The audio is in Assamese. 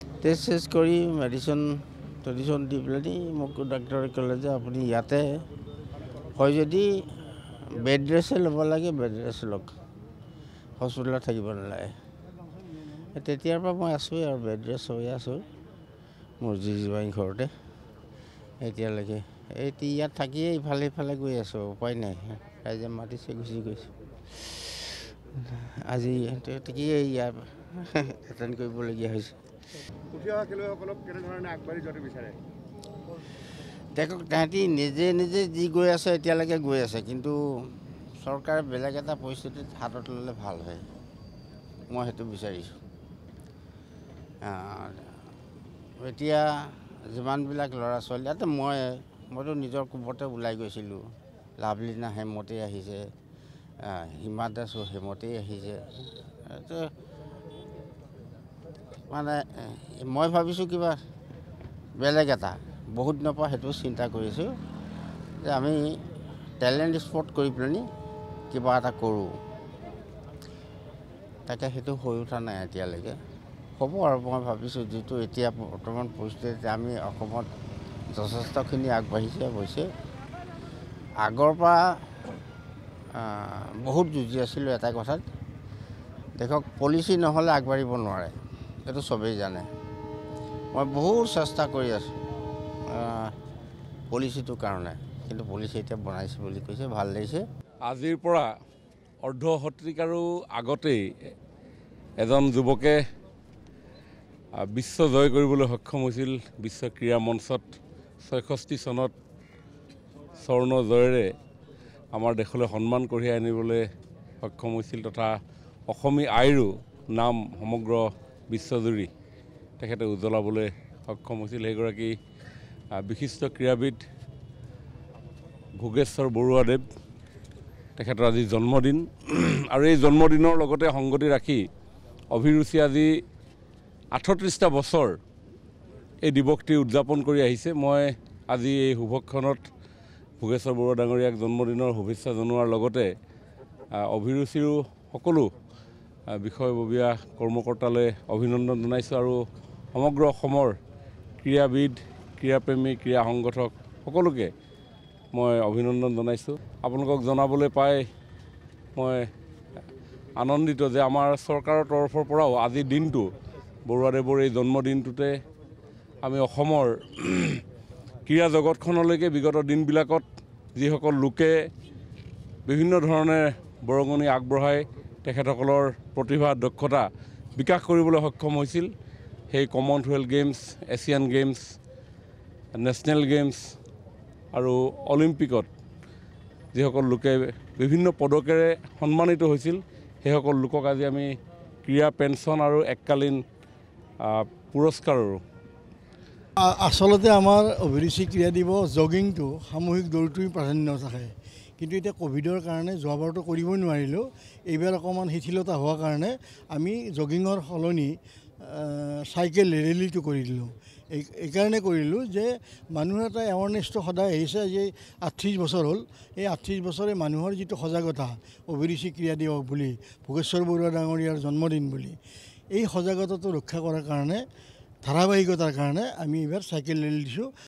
টেষ্ট কৰি মেডিচিন দি পেলাই মোক ডাক্তৰে ক'লে যে আপুনি ইয়াতে হয় যদি বেড ৰেষ্টে ল'ব লাগে, বেড ৰেষ্ট লওক, হস্পিটেলত থাকিব নালাগে। তেতিয়াৰ পৰা মই আছোঁৱেই আৰু বেড ৰেষ্ট হৈ আছোঁ মোৰ জিজিবাই ঘৰতে এতিয়ালৈকে। ইয়াত থাকিয়ে ইফালে সিফালে গৈ আছোঁ, উপায় নাই, ৰাইজে মাতিছে গুচি গৈছোঁ। আজি থাকিয়ে ইয়াৰ এটেণ্ড কৰিবলগীয়া হৈছে। দেখক তাহাঁতি নিজে যি গৈ আছে এতিয়ালৈকে গৈ আছে, কিন্তু চৰকাৰে বেলেগ এটা পৰিস্থিতিত হাতত ল'লে ভাল হয়, মই সেইটো বিচাৰিছোঁ। এতিয়া যিমানবিলাক ল'ৰা ছোৱালী ইয়াতে মইতো নিজৰ কোবতে ওলাই গৈছিলোঁ, লাভলীনা হেমতেই আহিছে, হিমা দাসো হেমতেই আহিছে। মানে মই ভাবিছোঁ কিবা বেলেগ এটা বহুত দিনৰ পৰা সেইটো চিন্তা কৰিছোঁ যে আমি টেলেণ্ট স্পট কৰি পেলাই কিবা এটা কৰোঁ, তাকে সেইটো হৈ উঠা নাই এতিয়ালৈকে। হ'ব আৰু মই ভাবিছোঁ যিটো এতিয়া বৰ্তমান পৰিস্থিতিত আমি অসমত যথেষ্টখিনি আগবাঢ়িছে অৱশ্যে। আগৰ পৰা বহুত যুঁজি আছিলোঁ এটা কথাত, দেখক পলিচি নহ'লে আগবাঢ়িব নোৱাৰে, এইটো চবেই জানে। মই বহুত চেষ্টা কৰি আছোঁ পলিচিটোৰ কাৰণে, কিন্তু পলিচি এতিয়া বনাইছে বুলি কৈছে, ভাল লাগিছে। আজিৰ পৰা অৰ্ধ শতিকাৰো আগতেই এজন যুৱকে বিশ্ব জয় কৰিবলৈ সক্ষম হৈছিল। বিশ্ব ক্ৰীড়া মঞ্চত ৬৬ চনত স্বৰ্ণ জয়েৰে আমাৰ দেশলৈ সন্মান কঢ়িয়াই আনিবলৈ সক্ষম হৈছিল, তথা অসমী আইৰো নাম সমগ্ৰ বিশ্বজুৰি তেখেতে উজ্বলাবলৈ সক্ষম হৈছিল। সেইগৰাকী বিশিষ্ট ক্ৰীড়াবিদ ভোগেশ্বৰ বৰুৱাদেৱ, তেখেতৰ আজি জন্মদিন। আৰু এই জন্মদিনৰ লগতে সংগতি ৰাখি অভিৰুচি আজি ৩৮টা বছৰ এই দিৱসটি উদযাপন কৰি আহিছে। মই আজি এই শুভক্ষণত ভোগেশ্বৰ বৰুৱা ডাঙৰীয়াক জন্মদিনৰ শুভেচ্ছা জনোৱাৰ লগতে অভিৰুচিৰো সকলো বিষয়ববীয়া কৰ্মকৰ্তালৈ অভিনন্দন জনাইছোঁ আৰু সমগ্ৰ অসমৰ ক্ৰীড়াবিদ, ক্ৰীড়াপ্ৰেমী, ক্ৰীড়া সংগঠক সকলোকে মই অভিনন্দন জনাইছোঁ। আপোনালোকক জনাবলৈ পাই মই আনন্দিত যে আমাৰ চৰকাৰৰ তৰফৰ পৰাও আজিৰ দিনটো বৰুৱাদেৱৰ এই জন্মদিনটোতে আমি অসমৰ ক্ৰীড়া জগতখনলৈকে বিগত দিনবিলাকত যিসকল লোকে বিভিন্ন ধৰণে বৰঙণি আগবঢ়াই তেখেতসকলৰ প্ৰতিভা দক্ষতা বিকাশ কৰিবলৈ সক্ষম হৈছিল, সেই Commonwealth games, Asian games, national games আৰু অলিম্পিকত যিসকল লোকে বিভিন্ন পদকেৰে সন্মানিত হৈছিল, সেইসকল লোকক আজি আমি ক্ৰীড়া পেঞ্চন আৰু এককালীন পুৰস্কাৰৰো। আচলতে আমাৰ অভিৰুচি ক্ৰীড়া দিৱস জগিংটো সামূহিক দৌৰটোৱেই প্ৰাধান্য থাকে, কিন্তু এতিয়া ক'ভিডৰ কাৰণে যোৱাবাৰতো কৰিবই নোৱাৰিলোঁ। এইবাৰ অকণমান শিথিলতা হোৱাৰ কাৰণে আমি জগিঙৰ সলনি চাইকেল ৰেলীটো কৰি দিলোঁ। এইকাৰণে কৰিলোঁ যে মানুহৰ এটা এৱাৰনেছটো সদায় আহিছে যে ৩৮ বছৰ হ'ল, এই ৩৮ বছৰে মানুহৰ যিটো সজাগতা অভিৰুচি ক্ৰীড়া দিৱস বুলি, ভোগেশ্বৰ বৰুৱা ডাঙৰীয়াৰ জন্মদিন বুলি, এই সজাগতাটো ৰক্ষা কৰাৰ কাৰণে ধাৰাবাহিকতাৰ কাৰণে আমি এইবাৰ চাইকেল ৰেলী দিছোঁ।